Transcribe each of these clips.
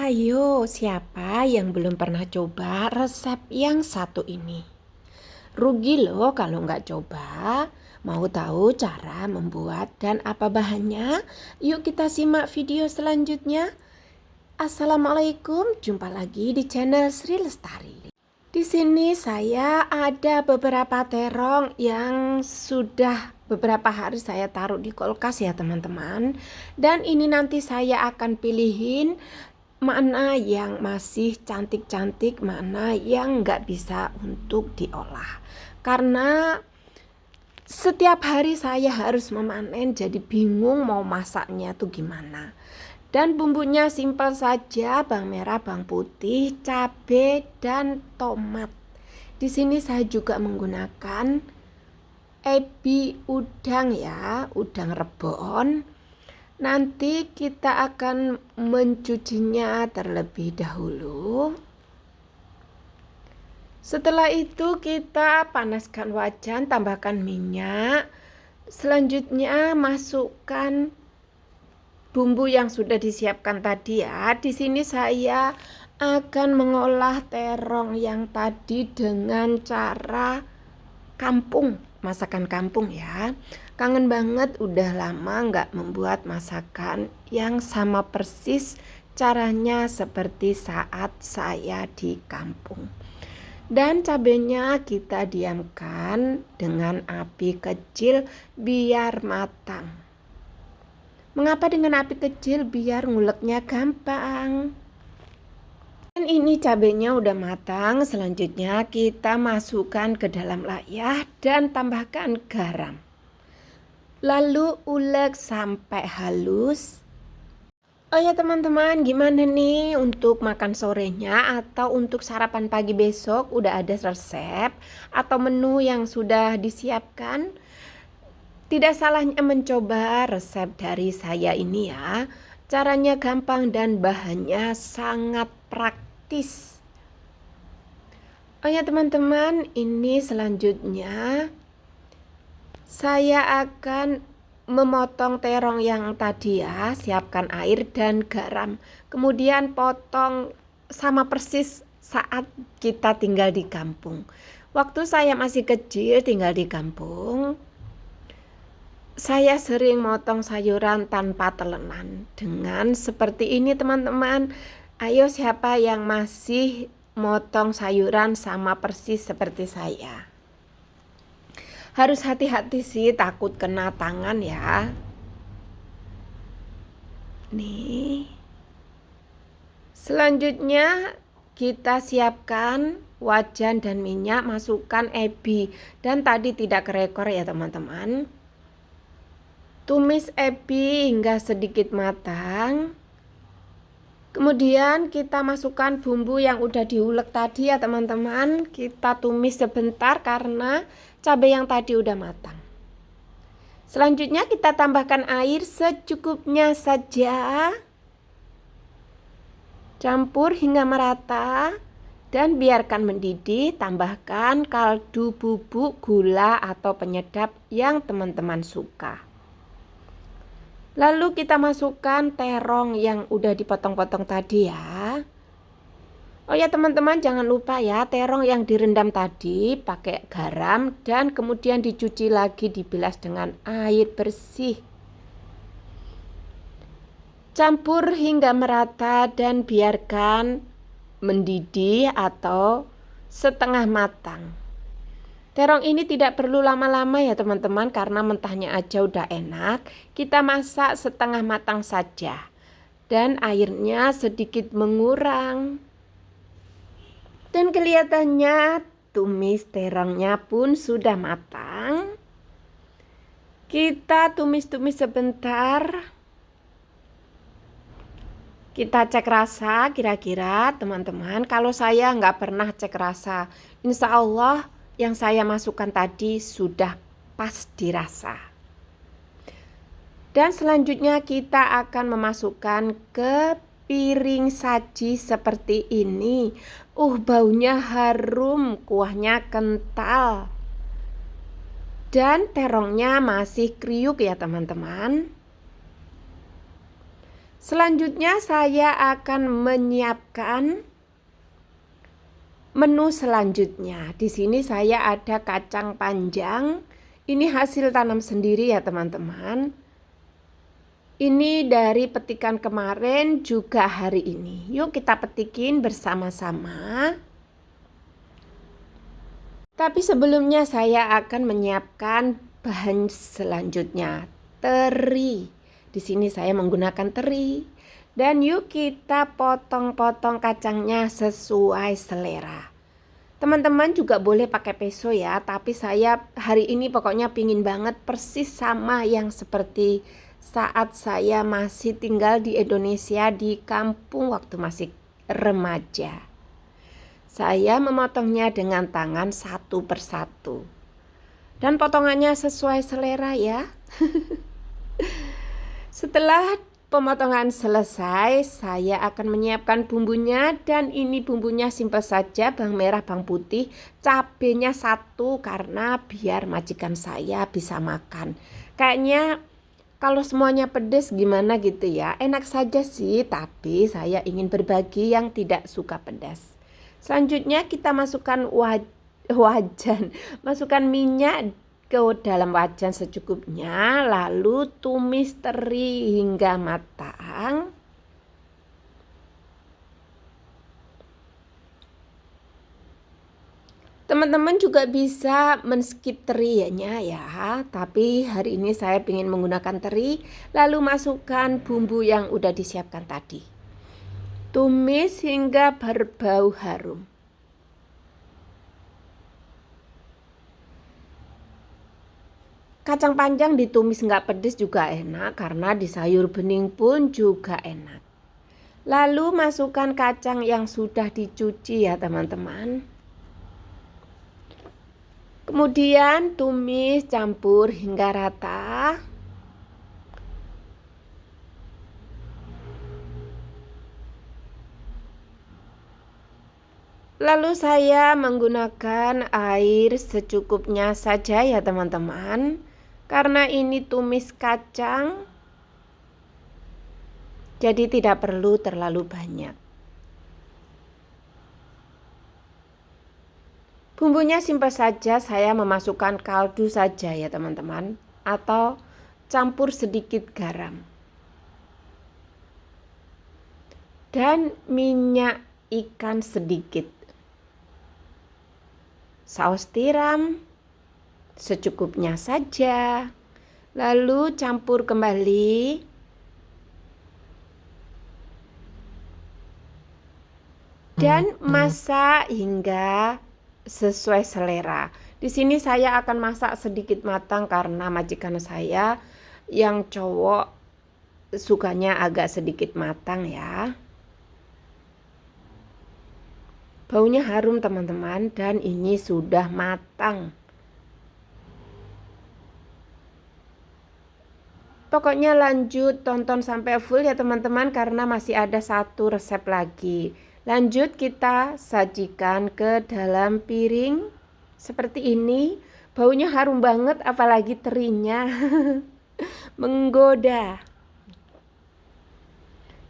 Ayo, siapa yang belum pernah coba resep yang satu ini? Rugi loh kalau nggak coba. Mau tahu cara membuat dan apa bahannya? Yuk kita simak video selanjutnya. Assalamualaikum, jumpa lagi di channel Sri Lestari. Di sini saya ada beberapa terong yang sudah beberapa hari saya taruh di kulkas ya teman-teman. Dan ini nanti saya akan pilihin mana yang masih cantik-cantik, mana yang nggak bisa untuk diolah. Karena setiap hari saya harus memanen, jadi bingung mau masaknya tuh gimana. Dan bumbunya simpel saja, bawang merah, bawang putih, cabai, dan tomat. Di sini saya juga menggunakan ebi udang ya, udang rebon. Nanti kita akan mencucinya terlebih dahulu. Setelah itu kita panaskan wajan, tambahkan minyak. Selanjutnya masukkan bumbu yang sudah disiapkan tadi ya. Di sini saya akan mengolah terong yang tadi dengan cara kampung, masakan kampung ya. Kangen banget, udah lama nggak membuat masakan yang sama persis caranya seperti saat saya di kampung. Dan cabenya kita diamkan dengan api kecil biar matang. Mengapa dengan api kecil? Biar nguleknya gampang. Dan ini cabenya udah matang. Selanjutnya kita masukkan ke dalam layah dan tambahkan garam. Lalu ulek sampai halus. Oh ya teman-teman, gimana nih untuk makan sorenya atau untuk sarapan pagi besok? Udah ada resep atau menu yang sudah disiapkan? Tidak salahnya mencoba resep dari saya ini ya. Caranya gampang dan bahannya sangat praktis. Oh ya teman-teman, ini selanjutnya saya akan memotong terong yang tadi ya. Siapkan air dan garam. Kemudian potong sama persis saat kita tinggal di kampung. Waktu saya masih kecil tinggal di kampung, saya sering motong sayuran tanpa telenan dengan seperti ini teman-teman. Ayo siapa yang masih motong sayuran sama persis seperti saya? Harus hati-hati sih, takut kena tangan ya. Nih. Selanjutnya kita siapkan wajan dan minyak, masukkan ebi. Dan tadi tidak kerekor ya teman-teman. Tumis ebi hingga sedikit matang. Kemudian kita masukkan bumbu yang udah diulek tadi ya teman-teman. Kita tumis sebentar karena cabai yang tadi udah matang. Selanjutnya kita tambahkan air secukupnya saja. Campur hingga merata dan biarkan mendidih. Tambahkan kaldu bubuk, gula atau penyedap yang teman-teman suka. Lalu kita masukkan terong yang udah dipotong-potong tadi ya. Oh ya teman-teman, jangan lupa ya, terong yang direndam tadi pakai garam dan kemudian dicuci lagi, dibilas dengan air bersih. Campur hingga merata dan biarkan mendidih atau setengah matang. Terong ini tidak perlu lama-lama ya teman-teman, karena mentahnya aja udah enak. Kita masak setengah matang saja dan airnya sedikit mengurang. Dan kelihatannya tumis terongnya pun sudah matang. Kita tumis-tumis sebentar. Kita cek rasa kira-kira teman-teman. Kalau saya nggak pernah cek rasa, insya Allah yang saya masukkan tadi sudah pas dirasa. Dan selanjutnya kita akan memasukkan ke piring saji seperti ini. Baunya harum, kuahnya kental. Dan terongnya masih kriuk ya teman-teman. Selanjutnya saya akan menyiapkan menu selanjutnya. Di sini saya ada kacang panjang. Ini hasil tanam sendiri ya teman-teman. Ini dari petikan kemarin juga hari ini. Yuk kita petikin bersama-sama. Tapi sebelumnya saya akan menyiapkan bahan selanjutnya. Teri. Di sini saya menggunakan teri. Dan yuk kita potong-potong kacangnya sesuai selera. Teman-teman juga boleh pakai peso ya, tapi saya hari ini pokoknya pingin banget persis sama yang seperti saat saya masih tinggal di Indonesia di kampung waktu masih remaja. Saya memotongnya dengan tangan satu persatu. Dan potongannya sesuai selera ya. Setelah pemotongan selesai, saya akan menyiapkan bumbunya dan ini bumbunya simpel saja, bawang merah, bawang putih, cabenya 1 karena biar majikan saya bisa makan. Kayaknya kalau semuanya pedas gimana gitu ya, enak saja sih, tapi saya ingin berbagi yang tidak suka pedas. Selanjutnya kita masukkan masukkan minyak ke dalam wajan secukupnya, lalu tumis teri hingga matang. Teman-teman juga bisa men-skip terinya ya, tapi hari ini saya ingin menggunakan teri, lalu masukkan bumbu yang udah disiapkan tadi. Tumis hingga berbau harum. Kacang panjang ditumis nggak pedas juga enak karena di sayur bening pun juga enak. Lalu masukkan kacang yang sudah dicuci ya teman-teman. Kemudian tumis campur hingga rata. Lalu saya menggunakan air secukupnya saja ya teman-teman. Karena ini tumis kacang, jadi tidak perlu terlalu banyak. Bumbunya simpel saja, saya memasukkan kaldu saja ya teman-teman, atau campur sedikit garam. Dan minyak ikan sedikit. Saus tiram secukupnya saja. Lalu campur kembali. Dan masak hingga sesuai selera. Di sini saya akan masak sedikit matang karena majikan saya yang cowok sukanya agak sedikit matang ya. Baunya harum teman-teman dan ini sudah matang. Pokoknya lanjut tonton sampai full ya teman-teman karena masih ada 1 resep lagi. Lanjut kita sajikan ke dalam piring seperti ini. Baunya harum banget apalagi terinya. Menggoda.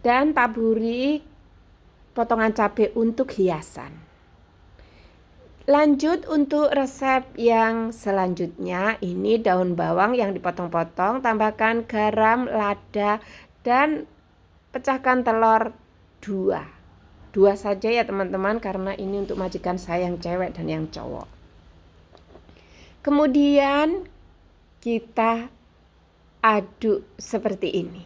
Dan taburi potongan cabai untuk hiasan. Lanjut untuk resep yang selanjutnya, ini daun bawang yang dipotong-potong, tambahkan garam, lada, dan pecahkan telur 2. 2 saja ya teman-teman karena ini untuk majikan saya yang cewek dan yang cowok. Kemudian kita aduk seperti ini.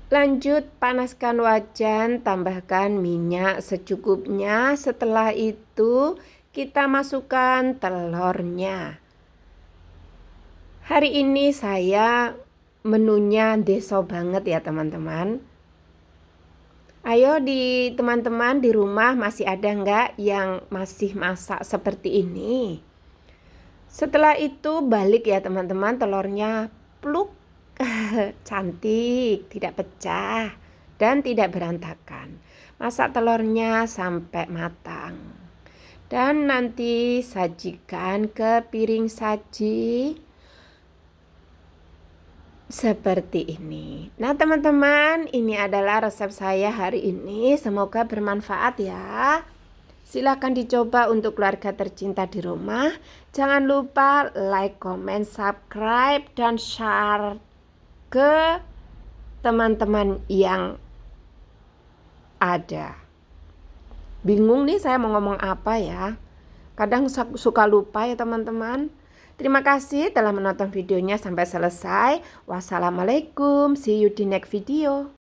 Lanjut panaskan wajan, tambahkan minyak secukupnya. Setelah itu kita masukkan telurnya. Hari ini saya menunya deso banget ya teman-teman. Ayo teman-teman di rumah masih ada nggak yang masih masak seperti ini? Setelah itu balik ya teman-teman, telurnya pluk. Cantik, tidak pecah dan tidak berantakan. Masak telurnya sampai matang. Dan nanti sajikan ke piring saji seperti ini. Nah teman-teman, ini adalah resep saya hari ini. Semoga bermanfaat ya. Silahkan dicoba untuk keluarga tercinta di rumah. Jangan lupa like, comment, subscribe, dan share ke teman-teman yang ada. Bingung nih saya mau ngomong apa ya. Kadang suka lupa ya teman-teman. Terima kasih telah menonton videonya sampai selesai. Wassalamualaikum. See you di next video.